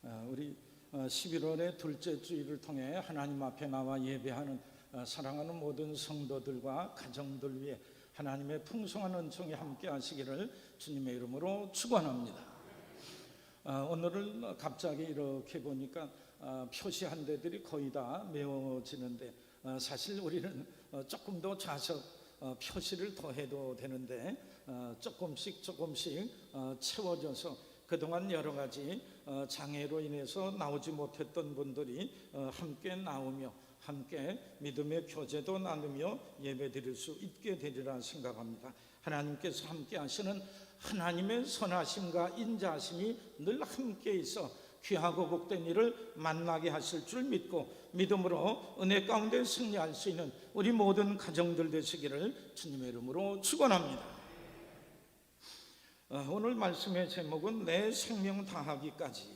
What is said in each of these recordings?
우리 11월의 둘째 주일을 통해 하나님 앞에 나와 예배하는 사랑하는 모든 성도들과 가정들 위해 하나님의 풍성한 은총이 함께 하시기를 주님의 이름으로 축원합니다. 오늘은 갑자기 이렇게 보니까 표시한 데들이 거의 다 메워지는데, 사실 우리는 조금 더 좌석 표시를 더 해도 되는데 조금씩 채워져서 그동안 여러 가지 장애로 인해서 나오지 못했던 분들이 함께 나오며 함께 믿음의 교제도 나누며 예배드릴 수 있게 되리라 생각합니다. 하나님께서 함께 하시는 하나님의 선하심과 인자하심이 늘 함께 있어 귀하고 복된 일을 만나게 하실 줄 믿고 믿음으로 은혜 가운데 승리할 수 있는 우리 모든 가정들 되시기를 주님의 이름으로 축원합니다. 오늘 말씀의 제목은 내 생명 다하기까지,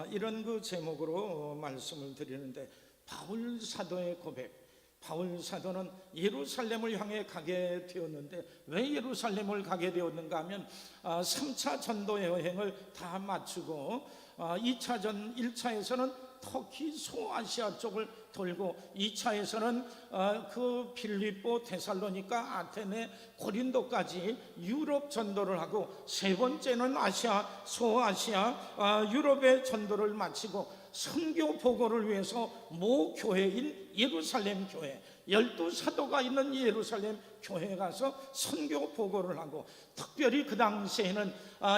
이런 제목으로 말씀을 드리는데, 바울 사도의 고백. 바울 사도는 예루살렘을 향해 가게 되었는데, 왜 예루살렘을 가게 되었는가 하면 3차 전도 여행을 다 마치고 1차에서는 터키 소아시아 쪽을 돌고 2차에서는 그 빌립보, 데살로니가, 아테네, 고린도까지 유럽 전도를 하고, 세 번째는 아시아, 소아시아, 유럽의 전도를 마치고 선교 보고를 위해서 모 교회인 예루살렘 교회, 12사도가 있는 예루살렘 교회에 가서 선교 보고를 하고, 특별히 그 당시에는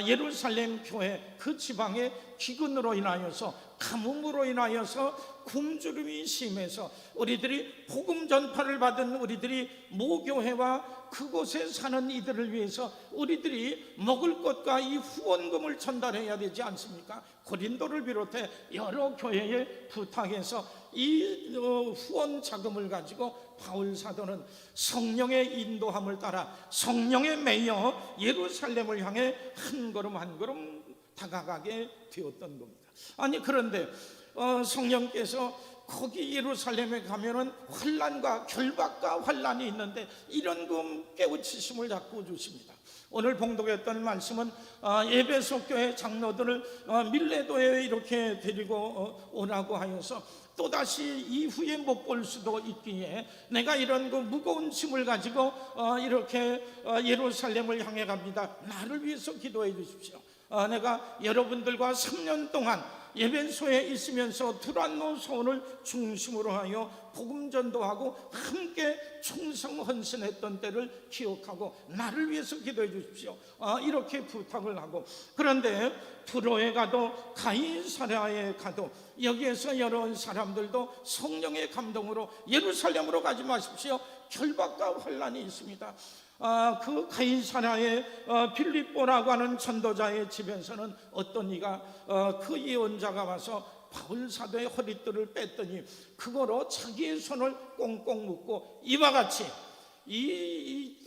예루살렘 교회 그 지방의 기근으로 인하여서, 가뭄으로 인하여서 굶주림이 심해서 우리들이 복음 전파를 받은 우리들이 모교회와 그곳에 사는 이들을 위해서 우리들이 먹을 것과 이 후원금을 전달해야 되지 않습니까? 고린도를 비롯해 여러 교회에 부탁해서 이 후원 자금을 가지고 바울 사도는 성령의 인도함을 따라 성령에 매여 예루살렘을 향해 한 걸음 한 걸음 다가가게 되었던 겁니다. 아니, 그런데 성령께서 거기 예루살렘에 가면은 환난과 결박과 환난이 있는데, 이런 깨우치심을 자꾸 주십니다. 오늘 봉독했던 말씀은 에베소 교회 장로들을 밀레도에 이렇게 데리고 오라고 하여서 또다시 이후에 못 볼 수도 있기에 내가 이런 무거운 짐을 가지고 이렇게 예루살렘을 향해 갑니다. 나를 위해서 기도해 주십시오. 내가 여러분들과 3년 동안 예배소에 있으면서 두란노 소원을 중심으로 하여 복음 전도하고 함께 충성 헌신했던 때를 기억하고 나를 위해서 기도해 주십시오. 이렇게 부탁을 하고, 그런데 두로에 가도 가이사랴에 가도 여기에서 여러 사람들도 성령의 감동으로 예루살렘으로 가지 마십시오, 결박과 환난이 있습니다. 그 가이사랴의 빌립보라고 하는 전도자의 집에서는 어떤 이가 그 예언자가 와서 바울 사도의 허리띠를 뺐더니 그거로 자기의 손을 꽁꽁 묶고 이와 같이 이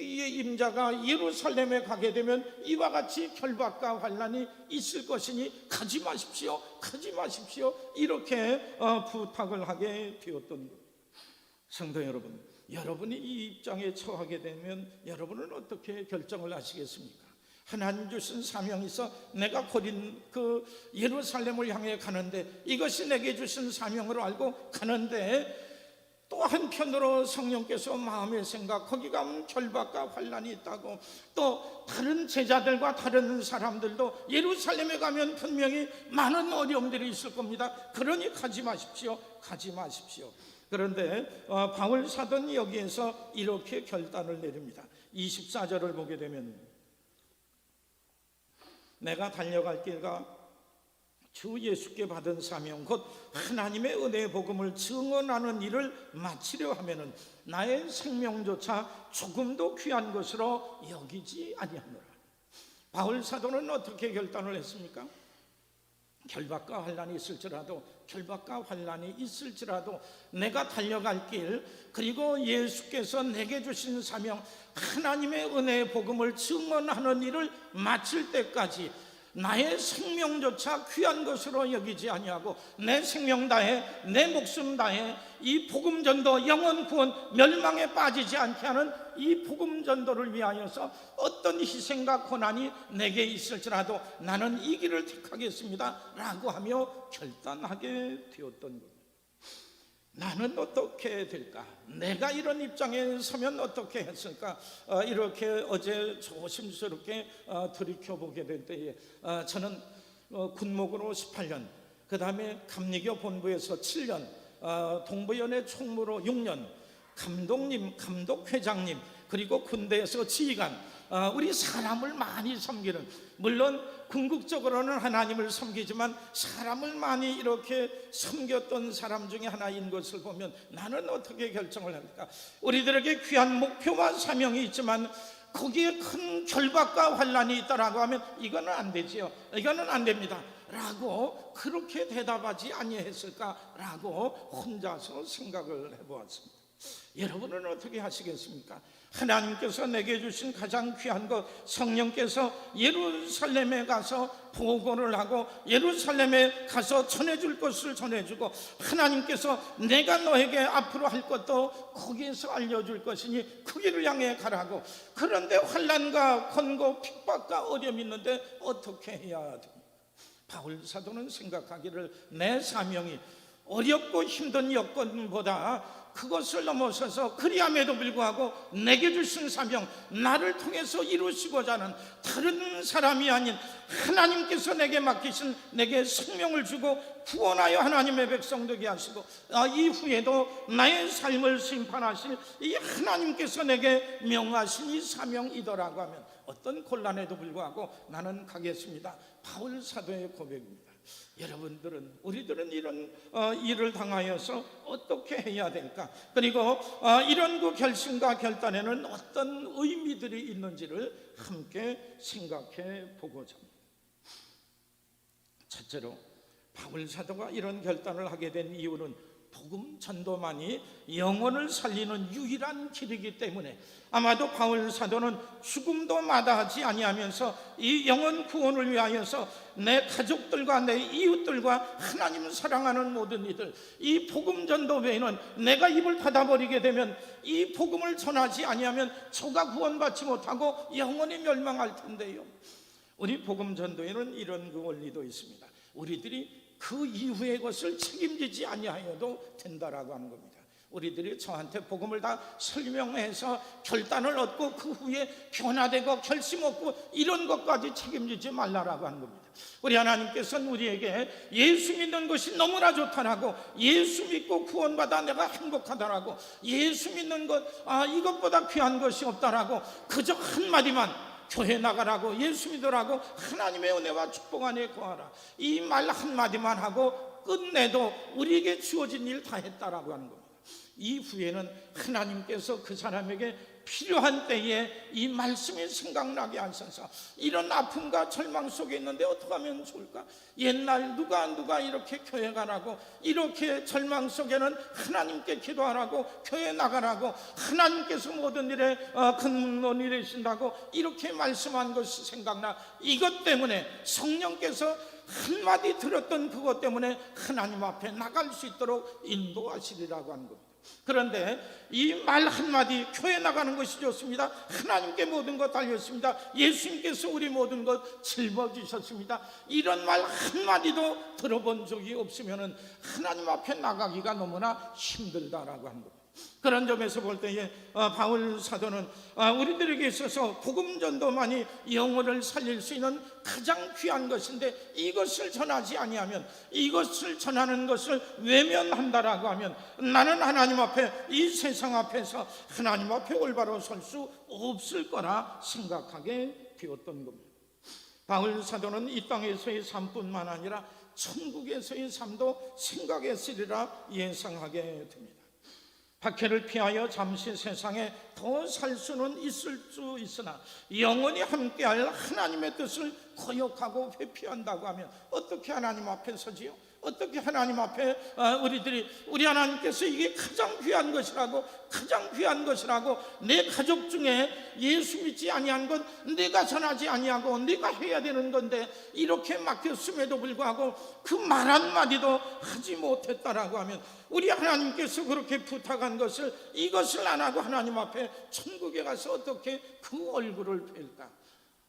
임자가 예루살렘에 가게 되면 이와 같이 결박과 환난이 있을 것이니 가지 마십시오, 가지 마십시오, 이렇게 부탁을 하게 되었던 것. 성도 여러분, 여러분이 이 입장에 처하게 되면 여러분은 어떻게 결정을 하시겠습니까? 하나님 주신 사명이 있어 내가 예루살렘을 향해 가는데, 이것이 내게 주신 사명으로 알고 가는데, 또 한편으로 성령께서 마음의 생각, 거기 가면 결박과 환난이 있다고, 또 다른 제자들과 다른 사람들도 예루살렘에 가면 분명히 많은 어려움들이 있을 겁니다. 그러니 가지 마십시오, 가지 마십시오. 그런데 바울 사도는 여기에서 이렇게 결단을 내립니다. 24절을 보게 되면, 내가 달려갈 길과 주 예수께 받은 사명 곧 하나님의 은혜의 복음을 증언하는 일을 마치려 하면은 나의 생명조차 조금도 귀한 것으로 여기지 아니하노라. 바울 사도는 어떻게 결단을 했습니까? 결박과 환난이 있을지라도 내가 달려갈 길, 그리고 예수께서 내게 주신 사명, 하나님의 은혜의 복음을 증언하는 일을 마칠 때까지 나의 생명조차 귀한 것으로 여기지 아니하고 내 생명 다해 내 목숨 다해 이 복음 전도, 영혼 구원, 멸망에 빠지지 않게 하는 이 복음 전도를 위하여서 어떤 희생과 고난이 내게 있을지라도 나는 이 길을 택하겠습니다 라고 하며 결단하게 되었던 겁니다. 나는 어떻게 될까? 내가 이런 입장에 서면 어떻게 했을까? 이렇게 어제 조심스럽게 들이켜보게 될 때에 저는 군목으로 18년, 그 다음에 감리교 본부에서 7년, 동부연회 총무로 6년, 감독님, 감독회장님, 그리고 군대에서 지휘관, 우리 사람을 많이 섬기는, 물론 궁극적으로는 하나님을 섬기지만 사람을 많이 이렇게 섬겼던 사람 중에 하나인 것을 보면 나는 어떻게 결정을 할까? 우리들에게 귀한 목표와 사명이 있지만 거기에 큰 결박과 환란이 있다라고 하면 이거는 안 되지요, 이거는 안 됩니다 라고 그렇게 대답하지 아니했을까라고 혼자서 생각을 해보았습니다. 여러분은 어떻게 하시겠습니까? 하나님께서 내게 주신 가장 귀한 것, 성령께서 예루살렘에 가서 보고를 하고 예루살렘에 가서 전해줄 것을 전해주고, 하나님께서 내가 너에게 앞으로 할 것도 거기에서 알려줄 것이니 그 길을 향해 가라고. 그런데 환난과 권고, 핍박과 어려움이 있는데 어떻게 해야 됩니까? 바울 사도는 생각하기를 내 사명이 어렵고 힘든 여건보다 그것을 넘어서서 그리함에도 불구하고 내게 주신 사명, 나를 통해서 이루시고자 하는 다른 사람이 아닌 하나님께서 내게 맡기신, 내게 생명을 주고 구원하여 하나님의 백성 되게 하시고 이후에도 나의 삶을 심판하실 이 하나님께서 내게 명하신 이 사명이더라고 하면 어떤 곤란에도 불구하고 나는 가겠습니다. 바울 사도의 고백입니다. 여러분들은, 우리들은 이런 일을 당하여서 어떻게 해야 될까? 그리고 이런 그 결심과 결단에는 어떤 의미들이 있는지를 함께 생각해 보고자 합니다. 첫째로 바울 사도가 이런 결단을 하게 된 이유는 복음 전도만이 영혼을 살리는 유일한 길이기 때문에 아마도 바울 사도는 죽음도 마다하지 아니하면서 이 영혼 구원을 위하여서 내 가족들과 내 이웃들과 하나님 사랑하는 모든 이들, 이 복음 전도 외에는 내가 입을 닫아버리게 되면 이 복음을 전하지 아니하면 저가 구원받지 못하고 영혼이 멸망할 텐데요. 우리 복음 전도에는 이런 그 원리도 있습니다. 우리들이 그 이후의 것을 책임지지 아니하여도 된다라고 하는 겁니다. 우리들이 저한테 복음을 다 설명해서 결단을 얻고 그 후에 변화되고 결심 얻고 이런 것까지 책임지지 말라라고 하는 겁니다. 우리 하나님께서는 우리에게 예수 믿는 것이 너무나 좋다라고, 예수 믿고 구원받아 내가 행복하다라고, 예수 믿는 것 이것보다 귀한 것이 없다라고 그저 한마디만 교회 나가라고, 예수 믿으라고, 하나님의 은혜와 축복 안에 거하라, 이 말 한마디만 하고 끝내도 우리에게 주어진 일 다 했다라고 하는 겁니다. 이후에는 하나님께서 그 사람에게 필요한 때에 이 말씀이 생각나게 하셔서 이런 아픔과 절망 속에 있는데 어떻게 하면 좋을까? 옛날 누가 이렇게 교회 가라고, 이렇게 절망 속에는 하나님께 기도하라고, 교회 나가라고, 하나님께서 모든 일에 근원이 되신다고 이렇게 말씀한 것이 생각나. 이것 때문에 성령께서 한마디 들었던 그것 때문에 하나님 앞에 나갈 수 있도록 인도하시리라고 하는 겁니다. 그런데 이 말 한마디, 교회 나가는 것이 좋습니다, 하나님께 모든 것 달렸습니다, 예수님께서 우리 모든 것 짊어지셨습니다, 이런 말 한마디도 들어본 적이 없으면 하나님 앞에 나가기가 너무나 힘들다라고 하는 겁니다. 그런 점에서 볼 때에 바울 사도는 우리들에게 있어서 복음 전도만이 영혼을 살릴 수 있는 가장 귀한 것인데 이것을 전하지 아니하면, 이것을 전하는 것을 외면한다라고 하면 나는 하나님 앞에, 이 세상 앞에서 하나님 앞에 올바로 설 수 없을 거라 생각하게 되었던 겁니다. 바울 사도는 이 땅에서의 삶뿐만 아니라 천국에서의 삶도 생각했으리라 예상하게 됩니다. 박해를 피하여 잠시 세상에 더 살 수는 있을 수 있으나 영원히 함께할 하나님의 뜻을 거역하고 회피한다고 하면 어떻게 하나님 앞에 서지요? 어떻게 하나님 앞에 우리 하나님께서 이게 가장 귀한 것이라고 내 가족 중에 예수 믿지 아니한 건 내가 전하지 아니하고 내가 해야 되는 건데 이렇게 맡겼음에도 불구하고 그 말 한마디도 하지 못했다라고 하면 우리 하나님께서 그렇게 부탁한 것을 이것을 안 하고 하나님 앞에 천국에 가서 어떻게 그 얼굴을 뵐까?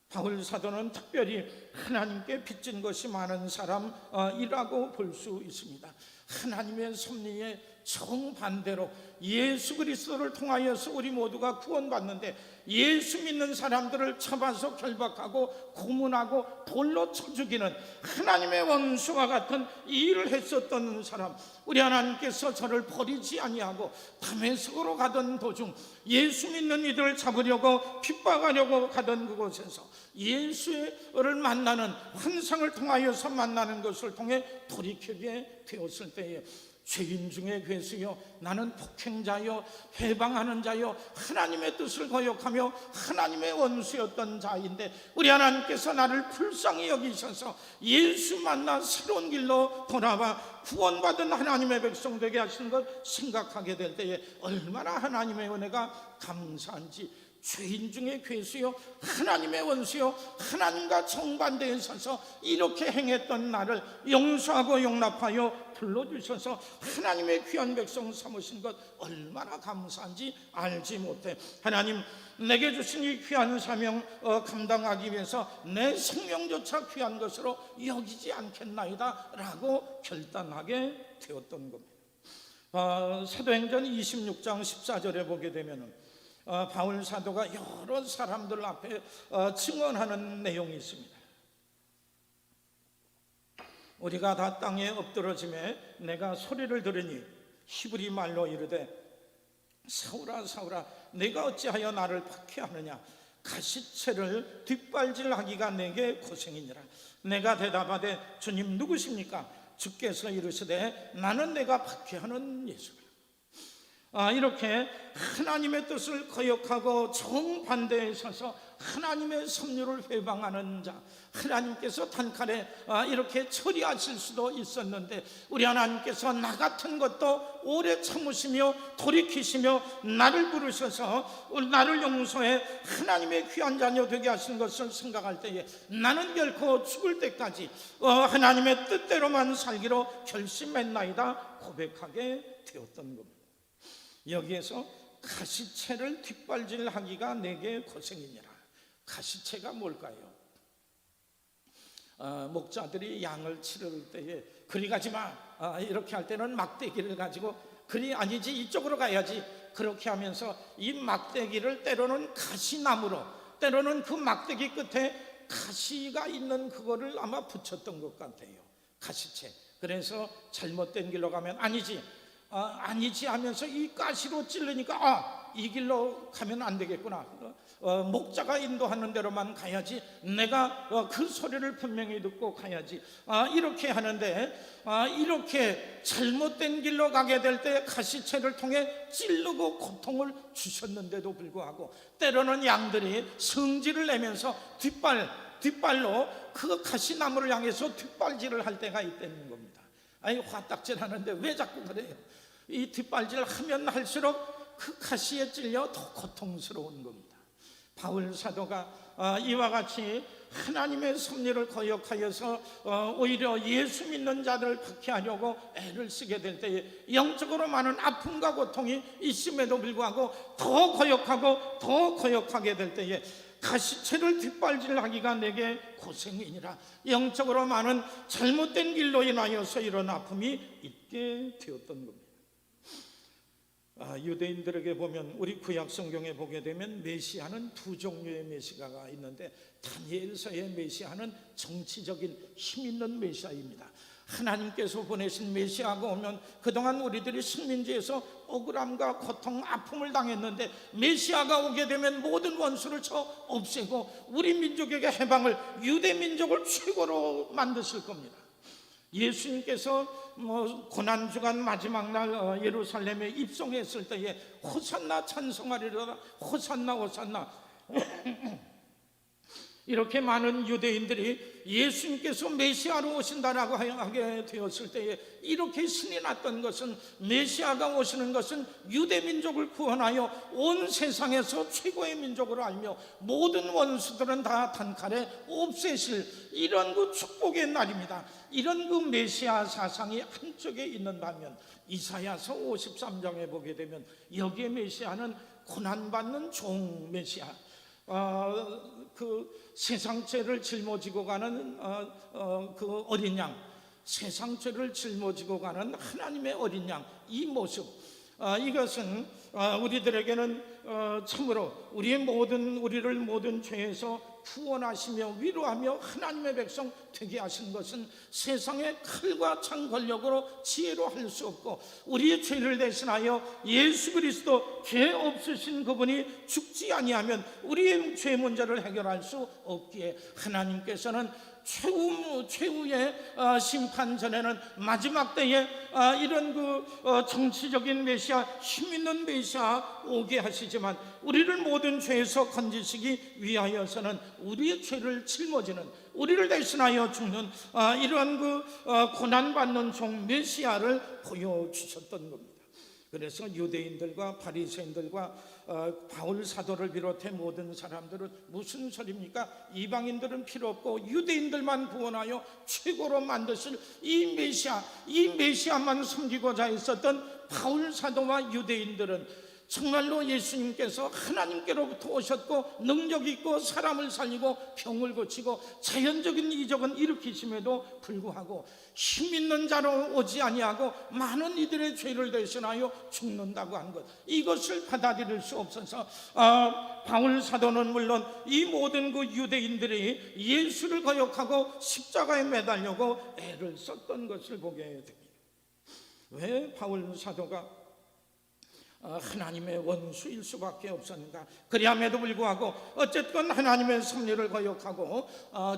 바울 사도는 특별히 하나님께 빚진 것이 많은 사람이라고 볼 수 있습니다. 하나님의 섭리에 정반대로 예수 그리스도를 통하여서 우리 모두가 구원받는데 예수 믿는 사람들을 잡아서 결박하고 고문하고 돌로 쳐 죽이는 하나님의 원수와 같은 이 일을 했었던 사람, 우리 하나님께서 저를 버리지 아니하고 다메섹으로 가던 도중 예수 믿는 이들을 잡으려고 핍박하려고 가던 그곳에서 예수를 만나는 환상을 통하여서 만나는 것을 통해 돌이키게 되었을 때에 죄인 중에 괴수여 나는 폭행자여 회방하는 자여 하나님의 뜻을 거역하며 하나님의 원수였던 자인데 우리 하나님께서 나를 불쌍히 여기셔서 예수 만나 새로운 길로 돌아와 구원받은 하나님의 백성 되게 하시는 것 생각하게 될 때에 얼마나 하나님의 은혜가 감사한지, 죄인 중에 괴수요 하나님의 원수요 하나님과 정반대에 서서 이렇게 행했던 나를 용서하고 용납하여 불러주셔서 하나님의 귀한 백성 삼으신 것 얼마나 감사한지 알지 못해 하나님 내게 주신 이 귀한 사명 감당하기 위해서 내 생명조차 귀한 것으로 여기지 않겠나이다 라고 결단하게 되었던 겁니다. 사도행전 26장 14절에 보게 되면 바울 사도가 여러 사람들 앞에 증언하는 내용이 있습니다. 우리가 다 땅에 엎드러짐에 내가 소리를 들으니 히브리 말로 이르되 사울아 사울아 내가 어찌하여 나를 박해하느냐, 가시체를 뒷발질하기가 내게 고생이니라. 내가 대답하되 주님 누구십니까? 주께서 이르시되 나는 내가 박해하는 예수라. 이렇게 하나님의 뜻을 거역하고 정반대에 서서 하나님의 섭리를 회방하는 자, 하나님께서 단칼에 이렇게 처리하실 수도 있었는데 우리 하나님께서 나 같은 것도 오래 참으시며 돌이키시며 나를 부르셔서 나를 용서해 하나님의 귀한 자녀 되게 하신 것을 생각할 때에 나는 결코 죽을 때까지 하나님의 뜻대로만 살기로 결심했나이다 고백하게 되었던 겁니다. 여기에서 가시체를 뒷발질하기가 내게 고생이니라. 가시체가 뭘까요? 목자들이 양을 치를 때에 그리 가지마 이렇게 할 때는 막대기를 가지고 그리 아니지 이쪽으로 가야지 그렇게 하면서 이 막대기를 때로는 가시나무로 때로는 그 막대기 끝에 가시가 있는 그거를 아마 붙였던 것 같아요. 가시체. 그래서 잘못된 길로 가면 아니지 하면서 이 가시로 찔르니까 이 길로 가면 안 되겠구나. 목자가 인도하는 대로만 가야지. 내가 그 소리를 분명히 듣고 가야지. 이렇게 하는데 이렇게 잘못된 길로 가게 될 때 가시체를 통해 찌르고 고통을 주셨는데도 불구하고 때로는 양들이 성질을 내면서 뒷발로 그 가시나무를 향해서 뒷발질을 할 때가 있다는 겁니다. 아니 화딱질 하는데 왜 자꾸 그래요? 이 뒷발질 하면 할수록 그 가시에 찔려 더 고통스러운 겁니다. 바울 사도가 이와 같이 하나님의 섭리를 거역하여서 오히려 예수 믿는 자들을 박해하려고 애를 쓰게 될 때에 영적으로 많은 아픔과 고통이 있음에도 불구하고 더 거역하게 될 때에 가시체를 뒷발질하기가 내게 고생이니라. 영적으로 많은 잘못된 길로 인하여서 이런 아픔이 있게 되었던 겁니다. 유대인들에게 보면 우리 구약 성경에 보게 되면 메시아는 두 종류의 메시아가 있는데 다니엘서의 메시아는 정치적인 힘 있는 메시아입니다. 하나님께서 보내신 메시아가 오면 그동안 우리들이 식민지에서 억울함과 고통, 아픔을 당했는데 메시아가 오게 되면 모든 원수를 쳐 없애고 우리 민족에게 해방을, 유대 민족을 최고로 만드실 겁니다. 예수님께서 고난주간 마지막 날 예루살렘에 입성했을 때에 호산나 찬송하리로다 호산나 호산나 이렇게 많은 유대인들이 예수님께서 메시아로 오신다라고 하게 되었을 때에 이렇게 신이 났던 것은, 메시아가 오시는 것은 유대 민족을 구원하여 온 세상에서 최고의 민족으로 알며 모든 원수들은 다 단칼에 없애실 이런 그 축복의 날입니다. 이런 그 메시아 사상이 한쪽에 있는 반면 이사야서 53장에 보게 되면 여기에 메시아는 고난받는 종 메시아, 그 세상 죄를 짊어지고 가는 그 어린 양, 세상 죄를 짊어지고 가는 하나님의 어린 양, 이 모습, 이것은 우리들에게는 참으로 우리를 모든 죄에서 구원하시며 위로하며 하나님의 백성 되게 하신 것은 세상의 칼과 창 권력으로 지혜로 할 수 없고, 우리의 죄를 대신하여 예수 그리스도 죄 없으신 그분이 죽지 아니하면 우리의 죄 문제를 해결할 수 없기에 하나님께서는 최후의 심판 전에는 마지막 때에 이런 그 정치적인 메시아, 힘있는 메시아 오게 하시지만 우리를 모든 죄에서 건지시기 위하여서는 우리의 죄를 짊어지는, 우리를 대신하여 죽는 이러한 그 고난받는 종 메시아를 보여주셨던 겁니다. 그래서 유대인들과 바리새인들과 바울 사도를 비롯해 모든 사람들은 무슨 소리입니까? 이방인들은 필요 없고 유대인들만 구원하여 최고로 만드실 이 메시아만 섬기고자 했었던 바울 사도와 유대인들은 정말로 예수님께서 하나님께로부터 오셨고 능력 있고 사람을 살리고 병을 고치고 자연적인 이적은 일으키심에도 불구하고 힘 있는 자로 오지 아니하고 많은 이들의 죄를 대신하여 죽는다고 한 것, 이것을 받아들일 수 없어서 바울 사도는 물론 이 모든 그 유대인들이 예수를 거역하고 십자가에 매달려고 애를 썼던 것을 보게 됩니다. 왜 바울 사도가 하나님의 원수일 수밖에 없었는가? 그리함에도 불구하고 어쨌든 하나님의 섭리를 거역하고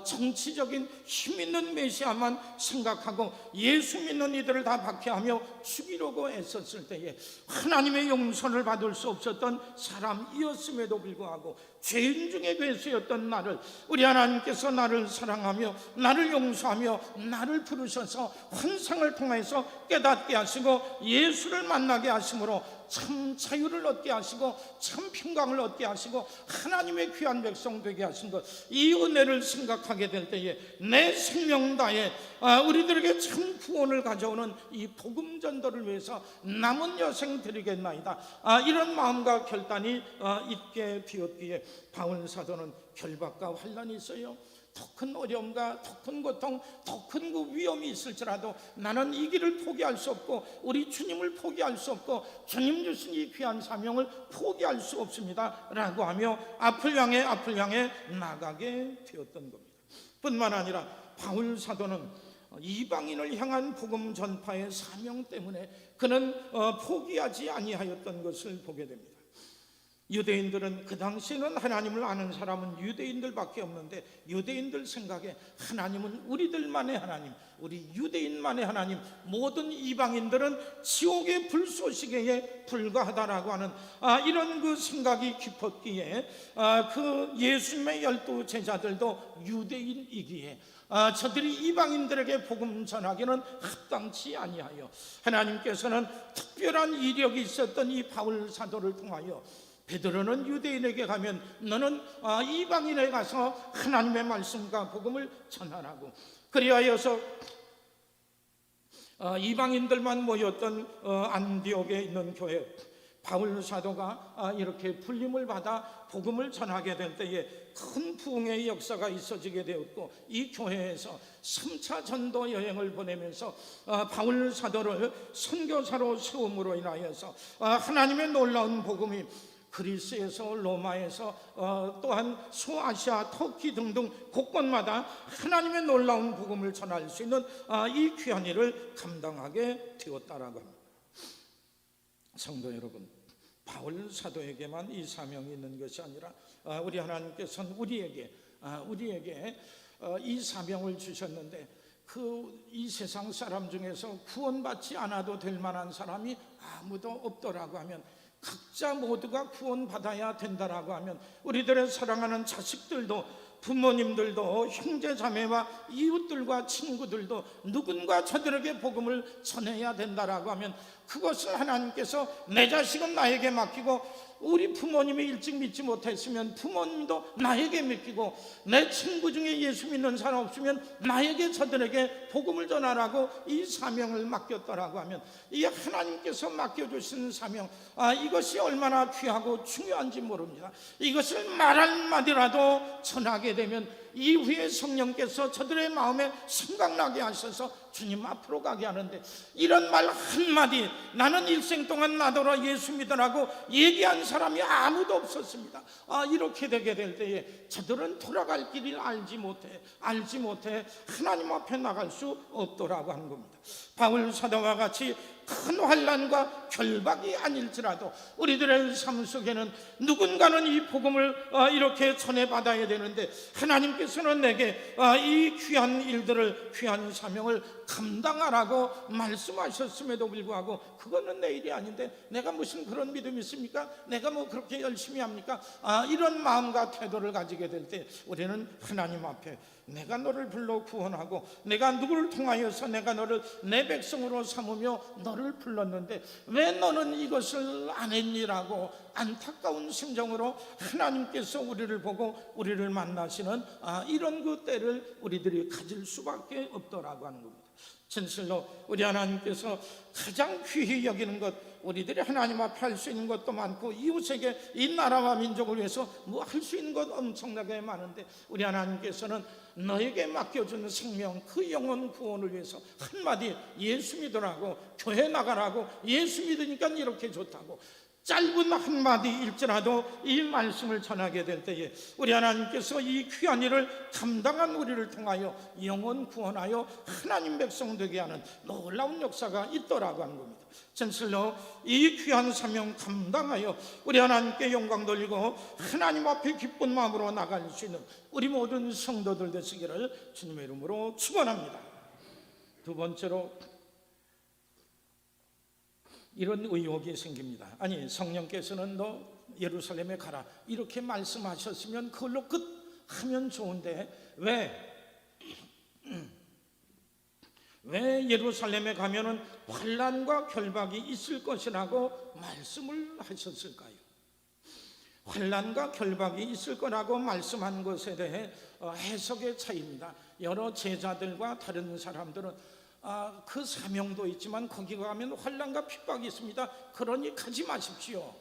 정치적인 힘있는 메시아만 생각하고 예수 믿는 이들을 다 박해하며 죽이려고 애썼을 때에 하나님의 용서를 받을 수 없었던 사람이었음에도 불구하고 죄인 중에 괴수였던 나를 우리 하나님께서 나를 사랑하며 나를 용서하며 나를 부르셔서 환상을 통해서 깨닫게 하시고 예수를 만나게 하심으로 참 자유를 얻게 하시고 참 평강을 얻게 하시고 하나님의 귀한 백성 되게 하신 것, 이 은혜를 생각하게 될 때에 내 생명 다해 우리들에게 참 구원을 가져오는 이 복음 전도를 위해서 남은 여생 드리겠나이다, 이런 마음과 결단이 있게 되었기에 바울 사도는 결박과 환난이 있어요. 더 큰 어려움과 더 큰 고통, 더 큰 그 위험이 있을지라도 나는 이 길을 포기할 수 없고 우리 주님을 포기할 수 없고 주님 주신 이 귀한 사명을 포기할 수 없습니다 라고 하며 앞을 향해 나가게 되었던 겁니다. 뿐만 아니라 바울 사도는 이방인을 향한 복음 전파의 사명 때문에 그는 포기하지 아니하였던 것을 보게 됩니다. 유대인들은 그 당시에는 하나님을 아는 사람은 유대인들밖에 없는데 유대인들 생각에 하나님은 우리들만의 하나님, 우리 유대인만의 하나님, 모든 이방인들은 지옥의 불쏘시개에 불과하다라고 하는 이런 그 생각이 깊었기에 그 예수님의 12 제자들도 유대인이기에 저들이 이방인들에게 복음 전하기는 합당치 아니하여 하나님께서는 특별한 이력이 있었던 이 바울 사도를 통하여 베드로는 유대인에게 가면 너는 이방인에 가서 하나님의 말씀과 복음을 전하라고, 그리하여서 이방인들만 모였던 안디옥에 있는 교회, 바울 사도가 이렇게 불림을 받아 복음을 전하게 될 때에 큰 부흥의 역사가 있어지게 되었고, 이 교회에서 3차 전도 여행을 보내면서 바울 사도를 선교사로 세움으로 인하여서 하나님의 놀라운 복음이 그리스에서 로마에서 또한 소아시아, 터키 등등 곳곳마다 하나님의 놀라운 복음을 전할 수 있는 이 귀한 일을 감당하게 되었다라고 합니다. 성도 여러분, 바울 사도에게만 이 사명이 있는 것이 아니라 우리 하나님께서는 우리에게 이 사명을 주셨는데 이 세상 사람 중에서 구원받지 않아도 될 만한 사람이 아무도 없더라고 하면, 각자 모두가 구원받아야 된다라고 하면 우리들의 사랑하는 자식들도 부모님들도 형제 자매와 이웃들과 친구들도 누군가 저들에게 복음을 전해야 된다라고 하면 그것을 하나님께서 내 자식은 나에게 맡기고, 우리 부모님이 일찍 믿지 못했으면 부모님도 나에게 맡기고, 내 친구 중에 예수 믿는 사람 없으면 나에게 저들에게 복음을 전하라고 이 사명을 맡겼더라고 하면, 이 하나님께서 맡겨주신 사명, 이것이 얼마나 귀하고 중요한지 모릅니다. 이것을 말 한마디라도 전하게 되면 이후에 성령께서 저들의 마음에 생각나게 하셔서 주님 앞으로 가게 하는데, 이런 말 한마디, 나는 일생 동안 나더러 예수 믿으라고 얘기한 사람이 아무도 없었습니다. 이렇게 되게 될 때에 저들은 돌아갈 길을 알지 못해 하나님 앞에 나갈 수 없더라고 하는 겁니다. 바울 사도와 같이 큰 환난과 결박이 아닐지라도 우리들의 삶 속에는 누군가는 이 복음을 이렇게 전해받아야 되는데, 하나님께서는 내게 이 귀한 일들을, 귀한 사명을 감당하라고 말씀하셨음에도 불구하고 그거는 내 일이 아닌데 내가 무슨 그런 믿음이 있습니까? 내가 뭐 그렇게 열심히 합니까? 이런 마음과 태도를 가지게 될 때 우리는 하나님 앞에 내가 너를 불러 구원하고, 내가 누구를 통하여서 내가 너를 내 백성으로 삼으며 너를 불렀는데 왜 너는 이것을 안 했니라고 안타까운 심정으로 하나님께서 우리를 보고 우리를 만나시는 이런 그 때를 우리들이 가질 수밖에 없더라고 하는 겁니다. 진실로 우리 하나님께서 가장 귀히 여기는 것, 우리들이 하나님 앞에 할 수 있는 것도 많고 이웃에게, 이 나라와 민족을 위해서 뭐 할 수 있는 것 엄청나게 많은데, 우리 하나님께서는 너에게 맡겨준 생명, 그 영혼 구원을 위해서 한마디 예수 믿으라고, 교회 나가라고, 예수 믿으니까 이렇게 좋다고 짧은 한마디일지라도 이 말씀을 전하게 될 때에 우리 하나님께서 이 귀한 일을 감당한 우리를 통하여 영혼 구원하여 하나님 백성 되게 하는 놀라운 역사가 있더라고 하는 겁니다. 진실로 이 귀한 사명 감당하여 우리 하나님께 영광 돌리고 하나님 앞에 기쁜 마음으로 나갈 수 있는 우리 모든 성도들 되시기를 주님의 이름으로 축원합니다. 두 번째로, 이런 의혹이 생깁니다. 아니, 성령께서는 너 예루살렘에 가라 이렇게 말씀하셨으면 그걸로 끝 하면 좋은데 왜 예루살렘에 가면은 환난과 결박이 있을 것이라고 말씀을 하셨을까요? 환난과 결박이 있을 거라고 말씀한 것에 대해 해석의 차이입니다. 여러 제자들과 다른 사람들은 그 사명도 있지만 거기 가면 환난과 핍박이 있습니다. 그러니 가지 마십시오.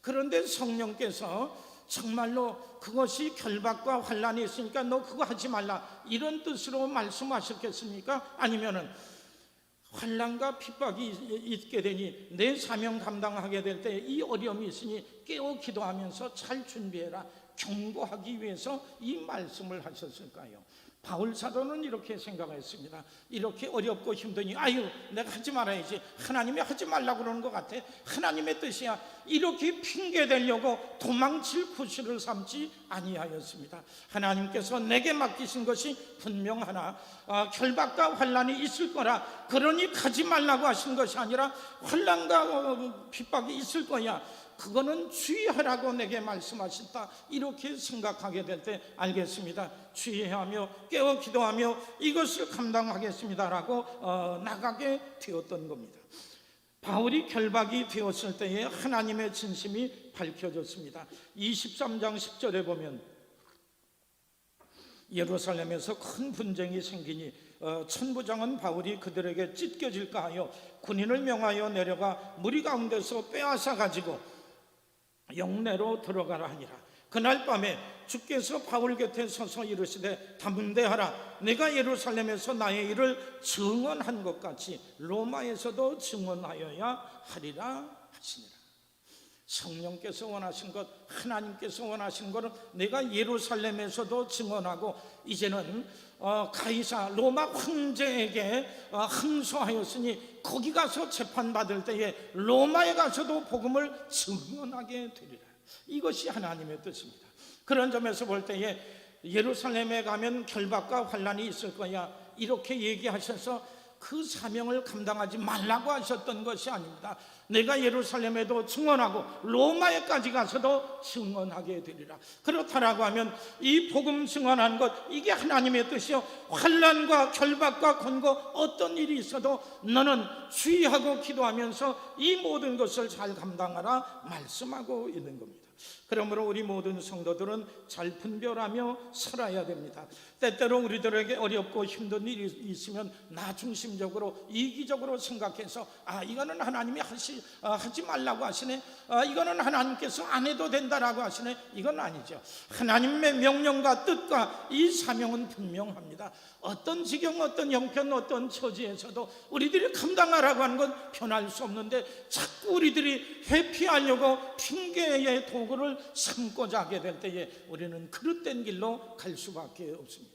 그런데 성령께서 정말로 그것이 결박과 환난이 있으니까 너 그거 하지 말라 이런 뜻으로 말씀하셨겠습니까? 아니면은 환난과 핍박이 있게 되니 내 사명 감당하게 될 때 이 어려움이 있으니 깨어 기도하면서 잘 준비해라, 경고하기 위해서 이 말씀을 하셨을까요? 바울 사도는 이렇게 생각했습니다. 이렇게 어렵고 힘드니 내가 하지 말아야지, 하나님이 하지 말라고 그러는 것 같아, 하나님의 뜻이야, 이렇게 핑계대려고 도망칠 구실을 삼지 아니하였습니다. 하나님께서 내게 맡기신 것이 분명하나 결박과 환난이 있을 거라, 그러니 가지 말라고 하신 것이 아니라 환난과 핍박이 있을 거야, 그거는 주의하라고 내게 말씀하셨다, 이렇게 생각하게 될 때 알겠습니다, 주의하며 깨어 기도하며 이것을 감당하겠습니다라고 나가게 되었던 겁니다. 바울이 결박이 되었을 때에 하나님의 진심이 밝혀졌습니다. 23장 10절에 보면 예루살렘에서 큰 분쟁이 생기니 천부장은 바울이 그들에게 찢겨질까 하여 군인을 명하여 내려가 무리 가운데서 빼앗아 가지고 영내로 들어가라 하니라. 그날 밤에 주께서 바울 곁에 서서 이르시되 담대하라, 내가 예루살렘에서 나의 일을 증언한 것 같이 로마에서도 증언하여야 하리라 하시니라. 성령께서 원하신 것, 하나님께서 원하신 것은 내가 예루살렘에서도 증언하고, 이제는 가이사 로마 황제에게 항소하였으니 거기 가서 재판받을 때에 로마에 가서도 복음을 증언하게 되리라. 이것이 하나님의 뜻입니다. 그런 점에서 볼 때에 예루살렘에 가면 결박과 환난이 있을 거야 이렇게 얘기하셔서 그 사명을 감당하지 말라고 하셨던 것이 아닙니다. 내가 예루살렘에도 증언하고 로마에까지 가서도 증언하게 되리라. 그렇다라고 하면 이 복음 증언한 것, 이게 하나님의 뜻이요, 환난과 결박과 권고 어떤 일이 있어도 너는 주의하고 기도하면서 이 모든 것을 잘 감당하라 말씀하고 있는 겁니다. 그러므로 우리 모든 성도들은 잘 분별하며 살아야 됩니다. 때때로 우리들에게 어렵고 힘든 일이 있으면 나 중심적으로 이기적으로 생각해서 이거는 하나님이 하지 말라고 하시네, 이거는 하나님께서 안 해도 된다라고 하시네. 이건 아니죠. 하나님의 명령과 뜻과 이 사명은 분명합니다. 어떤 지경, 어떤 형편, 어떤 처지에서도 우리들이 감당하라고 하는 건 변할 수 없는데 자꾸 우리들이 회피하려고 핑계의 도구를 삼고자 하게 될 때에 우리는 그릇된 길로 갈 수밖에 없습니다.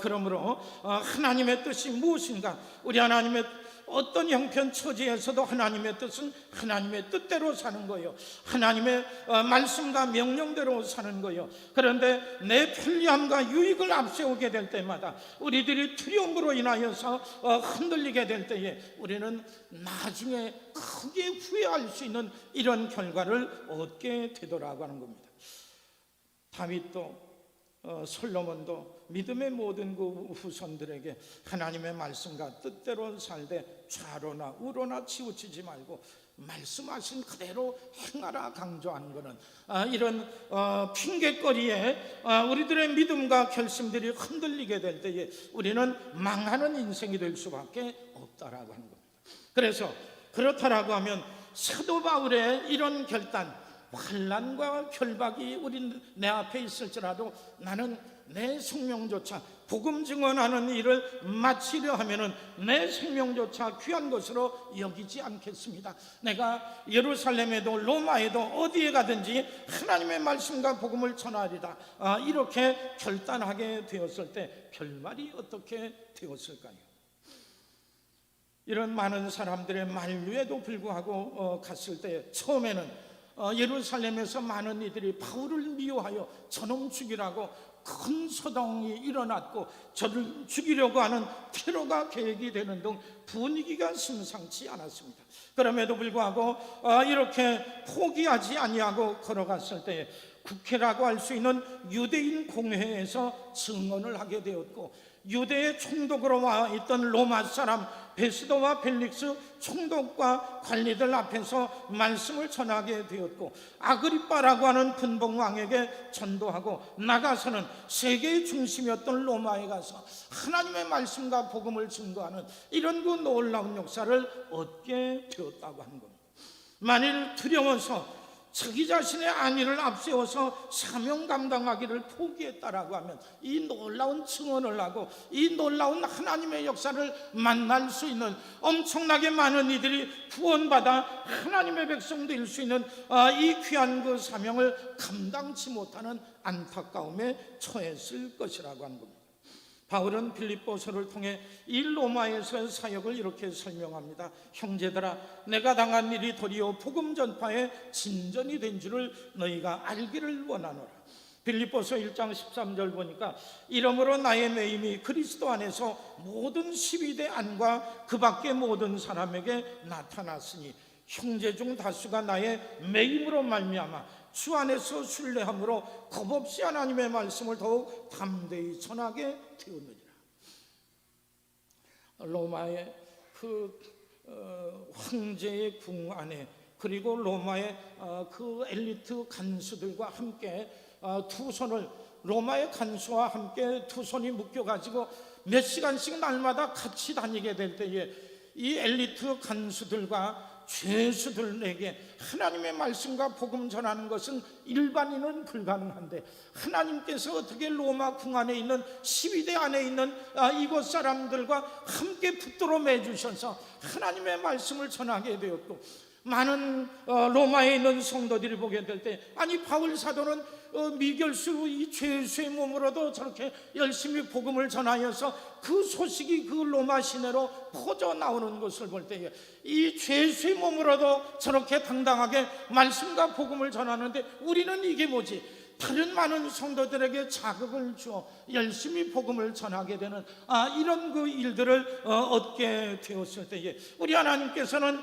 그러므로 하나님의 뜻이 무엇인가, 우리 하나님의 어떤 형편 처지에서도 하나님의 뜻은 하나님의 뜻대로 사는 거예요. 하나님의 말씀과 명령대로 사는 거예요. 그런데 내 편리함과 유익을 앞세우게 될 때마다, 우리들이 두려움으로 인하여서 흔들리게 될 때에 우리는 나중에 크게 후회할 수 있는 이런 결과를 얻게 되더라고 하는 겁니다. 다윗도 솔로몬도 믿음의 모든 그 후손들에게 하나님의 말씀과 뜻대로 살되 좌로나 우로나 치우치지 말고 말씀하신 그대로 행하라 강조한 것은 이런 핑계거리에 우리들의 믿음과 결심들이 흔들리게 될 때에 우리는 망하는 인생이 될 수밖에 없다라고 하는 겁니다. 그래서 그렇다라고 하면 사도 바울의 이런 결단, 환난과 결박이 내 앞에 있을지라도 나는 내 생명조차 복음 증언하는 일을 마치려 하면은 내 생명조차 귀한 것으로 여기지 않겠습니다. 내가 예루살렘에도 로마에도 어디에 가든지 하나님의 말씀과 복음을 전하리라, 이렇게 결단하게 되었을 때 결말이 어떻게 되었을까요? 이런 많은 사람들의 만류에도 불구하고 갔을 때 처음에는 예루살렘에서 많은 이들이 바울을 미워하여 저놈 죽이라고 큰 소동이 일어났고 저를 죽이려고 하는 테러가 계획이 되는 등 분위기가 심상치 않았습니다. 그럼에도 불구하고 이렇게 포기하지 아니하고 걸어갔을 때 국회라고 할 수 있는 유대인 공회에서 증언을 하게 되었고, 유대의 총독으로 와 있던 로마 사람 베스도와 벨릭스 총독과 관리들 앞에서 말씀을 전하게 되었고, 아그리빠라고 하는 분봉왕에게 전도하고 나가서는 세계의 중심이었던 로마에 가서 하나님의 말씀과 복음을 증거하는 이런 그 놀라운 역사를 얻게 되었다고 하는 겁니다. 만일 두려워서 자기 자신의 안위를 앞세워서 사명 감당하기를 포기했다라고 하면 이 놀라운 증언을 하고 이 놀라운 하나님의 역사를 만날 수 있는, 엄청나게 많은 이들이 구원받아 하나님의 백성 될 수 있는 이 귀한 그 사명을 감당치 못하는 안타까움에 처했을 것이라고 하는 겁니다. 바울은 빌립보서를 통해 이 로마에서의 사역을 이렇게 설명합니다. 형제들아, 내가 당한 일이 도리어 복음 전파의 진전이 된 줄을 너희가 알기를 원하노라. 빌립보서 1장 13절 보니까 이러므로 나의 매임이 그리스도 안에서 모든 12대 안과 그 밖의 모든 사람에게 나타났으니 형제 중 다수가 나의 매임으로 말미암아 주 안에서 신뢰함으로 겁없이 하나님의 말씀을 더욱 담대히 전하게 되었느니라. 로마의 그 황제의 궁 안에, 그리고 로마의 그 엘리트 간수들과 함께 두 손을, 로마의 간수와 함께 두 손이 묶여가지고 몇 시간씩 날마다 같이 다니게 될 때에 이 엘리트 간수들과 죄수들에게 하나님의 말씀과 복음 전하는 것은 일반인은 불가능한데, 하나님께서 어떻게 로마 궁 안에 있는 12대 안에 있는 이곳 사람들과 함께 붙들어 매주셔서 하나님의 말씀을 전하게 되었고, 많은 로마에 있는 성도들이 보게 될 때, 아니 바울 사도는 미결수 이 죄수의 몸으로도 저렇게 열심히 복음을 전하여서 그 소식이 그 로마 시내로 퍼져 나오는 것을 볼 때에 이 죄수의 몸으로도 저렇게 당당하게 말씀과 복음을 전하는데 우리는 이게 뭐지? 다른 많은 성도들에게 자극을 주어 열심히 복음을 전하게 되는 이런 그 일들을 얻게 되었을 때에 우리 하나님께서는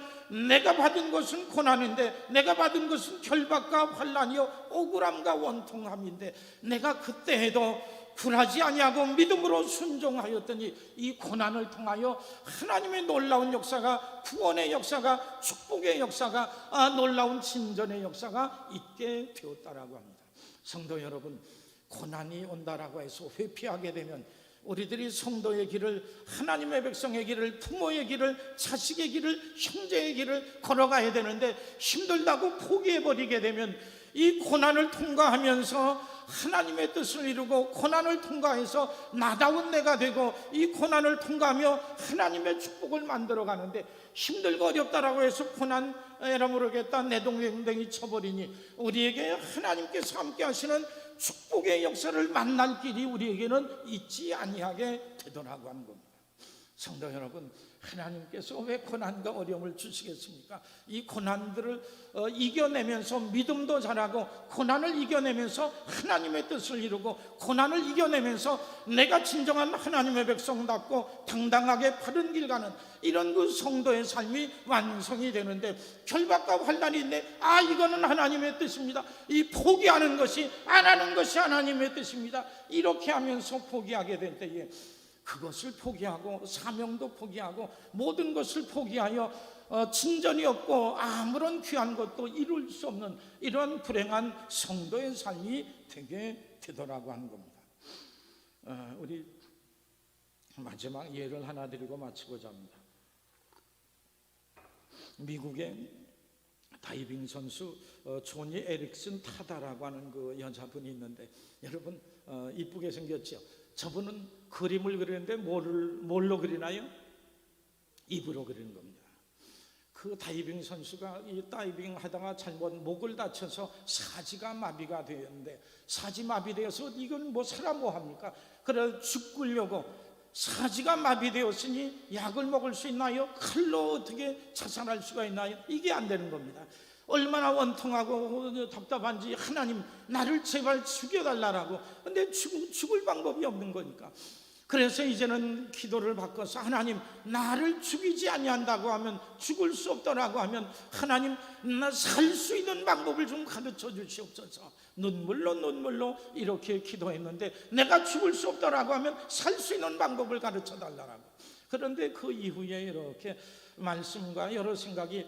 내가 받은 것은 고난인데, 내가 받은 것은 결박과 환난이요 억울함과 원통함인데, 내가 그때에도 굴하지 아니하고 믿음으로 순종하였더니 이 고난을 통하여 하나님의 놀라운 역사가, 구원의 역사가, 축복의 역사가, 놀라운 진전의 역사가 있게 되었다라고 합니다. 성도 여러분, 고난이 온다라고 해서 회피하게 되면 우리들이 성도의 길을, 하나님의 백성의 길을, 부모의 길을, 자식의 길을, 형제의 길을 걸어가야 되는데 힘들다고 포기해버리게 되면 이 고난을 통과하면서 하나님의 뜻을 이루고, 고난을 통과해서 나다운 내가 되고, 이 고난을 통과하며 하나님의 축복을 만들어 가는데, 힘들고 어렵다라고 해서 고난 에라 모르겠다 내동댕이 쳐버리니 우리에게 하나님께서 함께 하시는 축복의 역사를 만날 길이 우리에게는 있지 아니하게 되더라고 하는 겁니다. 성도 여러분, 하나님께서 왜 고난과 어려움을 주시겠습니까? 이 고난들을 이겨내면서 믿음도 자라고, 고난을 이겨내면서 하나님의 뜻을 이루고, 고난을 이겨내면서 내가 진정한 하나님의 백성답고 당당하게 바른 길 가는 이런 그 성도의 삶이 완성이 되는데, 결박과 환난이 있네, 이거는 하나님의 뜻입니다. 이 포기하는 것이, 안 하는 것이 하나님의 뜻입니다. 이렇게 하면서 포기하게 될 때에 그것을 포기하고, 사명도 포기하고, 모든 것을 포기하여 진전이 없고 아무런 귀한 것도 이룰 수 없는 이런 불행한 성도의 삶이 되게 되더라고 하는 겁니다. 우리 마지막 예를 하나 드리고 마치고자 합니다. 미국의 다이빙 선수 조니 에릭슨 타다라고 하는 그 여자분이 있는데, 여러분 이쁘게 생겼죠? 저분은 그림을 그리는데 뭘로 그리나요? 입으로 그리는 겁니다. 그 다이빙 선수가 이 다이빙 하다가 잘못 목을 다쳐서 사지가 마비가 되었는데, 사지 마비되어서 이건 뭐 사람 뭐 합니까? 그래서 죽으려고, 사지가 마비되었으니 약을 먹을 수 있나요? 칼로 어떻게 자살할 수가 있나요? 이게 안 되는 겁니다. 얼마나 원통하고 답답한지, 하나님 나를 제발 죽여달라고. 근데 죽을 방법이 없는 거니까. 그래서 이제는 기도를 바꿔서, 하나님 나를 죽이지 아니한다고 하면, 죽을 수 없더라고 하면, 하나님 나 살 수 있는 방법을 좀 가르쳐 주시옵소서. 눈물로 이렇게 기도했는데, 내가 죽을 수 없더라고 하면 살 수 있는 방법을 가르쳐 달라고. 그런데 그 이후에 이렇게 말씀과 여러 생각이,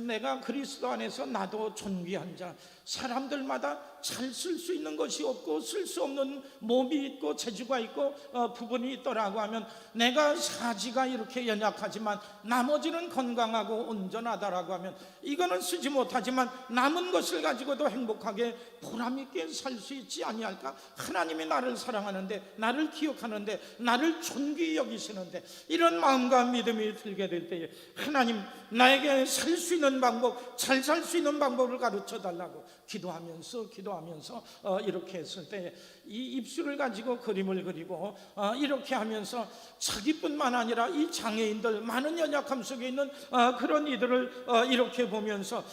내가 그리스도 안에서 나도 존귀한 자, 사람들마다 잘 쓸 수 있는 것이 없고 쓸 수 없는 몸이 있고 재주가 있고 부분이 있더라고 하면, 내가 사지가 이렇게 연약하지만 나머지는 건강하고 온전하다라고 하면, 이거는 쓰지 못하지만 남은 것을 가지고도 행복하게 보람 있게 살 수 있지 아니할까? 하나님이 나를 사랑하는데, 나를 기억하는데, 나를 존귀히 여기시는데, 이런 마음과 믿음이 들게 될 때에 하나님 나에게 살 수 있는 방법, 잘 살 수 있는 방법을 가르쳐 달라고 기도하면서 이렇게 했을 때 이 입술을 가지고 그림을 그리고 이렇게 하면서 자기뿐만 아니라 이 장애인들, 많은 연약함 속에 있는 그런 이들을 이렇게 보면서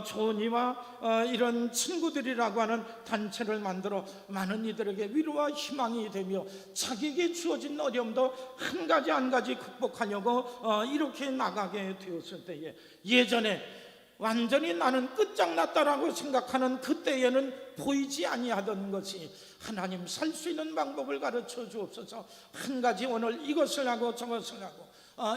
조니와 이런 친구들이라고 하는 단체를 만들어 많은 이들에게 위로와 희망이 되며, 자기에게 주어진 어려움도 한 가지 극복하려고 이렇게 나가게 되었을 때에, 예전에 완전히 나는 끝장났다라고 생각하는 그때에는 보이지 아니하던 것이, 하나님 살 수 있는 방법을 가르쳐 주옵소서. 한 가지 오늘 이것을 하고 저것을 하고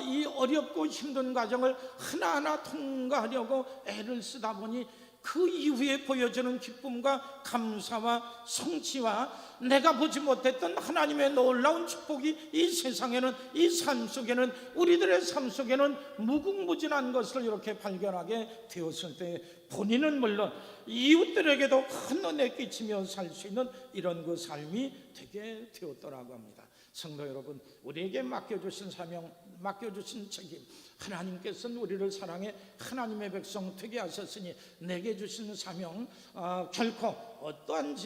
이 어렵고 힘든 과정을 하나하나 통과하려고 애를 쓰다 보니, 그 이후에 보여주는 기쁨과 감사와 성취와 내가 보지 못했던 하나님의 놀라운 축복이 이 세상에는, 이 삶 속에는, 우리들의 삶 속에는 무궁무진한 것을 이렇게 발견하게 되었을 때, 본인은 물론 이웃들에게도 큰 은혜 끼치며 살 수 있는 이런 그 삶이 되게 되었더라고 합니다. 성도 여러분, 우리에게 맡겨주신 사명, 맡겨주신 책임, 하나님께서는 우리를 사랑해 하나님의 백성 되게 하셨으니, 내게 주신 사명 결코 어떠한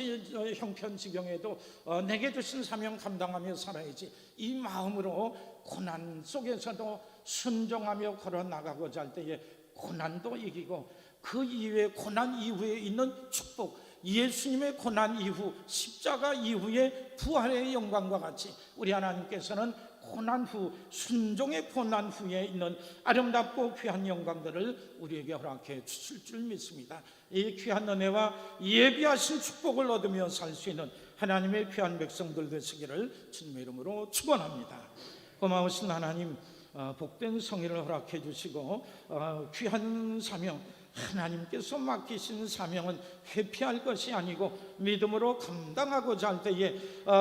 형편 지경에도 내게 주신 사명 감당하며 살아야지, 이 마음으로 고난 속에서도 순종하며 걸어나가고자 할 때에 고난도 이기고, 그 이후에 고난 이후에 있는 축복, 예수님의 고난 이후 십자가 이후의 부활의 영광과 같이 우리 하나님께서는 고난 후, 순종의 고난 후에 있는 아름답고 귀한 영광들을 우리에게 허락해 주실 줄 믿습니다. 이 귀한 은혜와 예비하신 축복을 얻으며 살 수 있는 하나님의 귀한 백성들 되시기를 주님의 이름으로 축원합니다. 고마우신 하나님, 복된 성의를 허락해 주시고 귀한 사명, 하나님께서 맡기신 사명은 회피할 것이 아니고 믿음으로 감당하고자 할 때에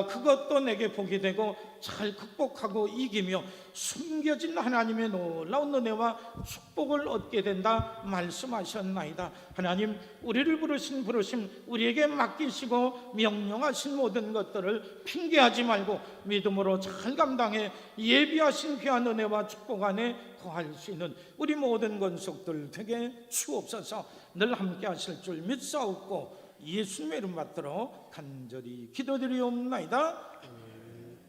그것도 내게 복이 되고 잘 극복하고 이기며 숨겨진 하나님의 놀라운 은혜와 축복을 얻게 된다 말씀하셨나이다. 하나님, 우리를 부르신 부르심, 우리에게 맡기시고 명령하신 모든 것들을 핑계하지 말고 믿음으로 잘 감당해 예비하신 귀한 은혜와 축복 안에 거할 수 있는 우리 모든 권속들 되게 주옵소서. 늘 함께 하실 줄 믿사옵고 예수님의 이름 받들어 간절히 기도드리옵나이다.